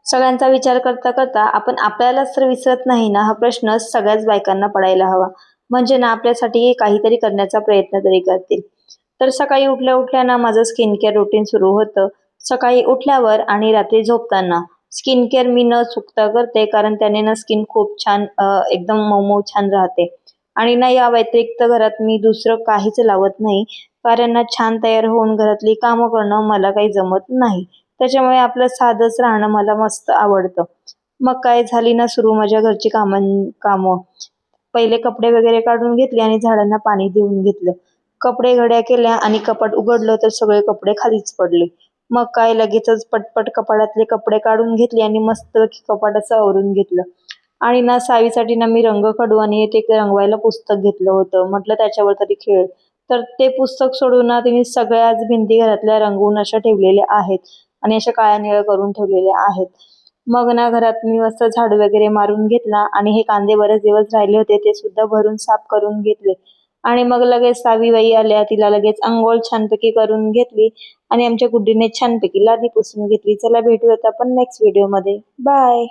सगळ्यांचा विचार करता करता आपण आपल्यालाच तर विसरत नाही ना, हा प्रश्न सगळ्याच बायकांना पडायला हवा. म्हणजे ना आपल्यासाठी काहीतरी करण्याचा प्रयत्न तरी करतील. तर सकाळी उठल्या उठल्या ना माझं स्किन केअर रुटीन सुरू होतं. सकाळी उठल्यावर आणि रात्री झोपताना स्किन केअर मी न चुकता करते, कारण त्याने ना स्किन खूप छान एकदम मऊ छान राहते. आणि ना या व्यतिरिक्त घरात मी दुसरं काहीच लावत नाही, कारण ना छान तयार होऊन घरातली कामं करणं मला काही जमत नाही. त्याच्यामुळे आपलं साधंच राहणं मला मस्त आवडतं. मग काय झाली ना सुरू माझ्या घरची कामं. पहिले कपडे वगैरे काढून घेतले आणि झाडांना पाणी देऊन घेतलं. कपडे घड्या केल्या आणि कपाट उघडलं तर सगळे कपडे खालीच पडले. मग काय लगेचच पटपट कपाटातले कपडे काढून घेतले आणि मस्तपैकी कपाट असं आवरून घेतलं. आणि ना सावीसाठी ना मी रंगखडू आणि ते रंगवायला पुस्तक घेतलं होतं. म्हटलं त्याच्यावर तरी खेळ. तर ते पुस्तक सोडून ना तिने सगळ्याच भिंती घरातल्या रंगवून अशा ठेवलेल्या आहेत आणि अशा काळ्या निळ्या करून ठेवलेल्या आहेत. मग ना घरात मी मस्त झाडू वगैरे मारून घेतला आणि हे कांदे बरेच दिवस राहिले होते ते सुद्धा भरून साफ करून घेतले. आणि मग लगेच सावीबाई आल्या, तिला लगेच अंघोळ छानपैकी करून घेतली आणि आमच्या गुड्डीने छानपैकी लादी पुसून घेतली. चला भेटूयात आपण नेक्स्ट व्हिडिओमध्ये. बाय.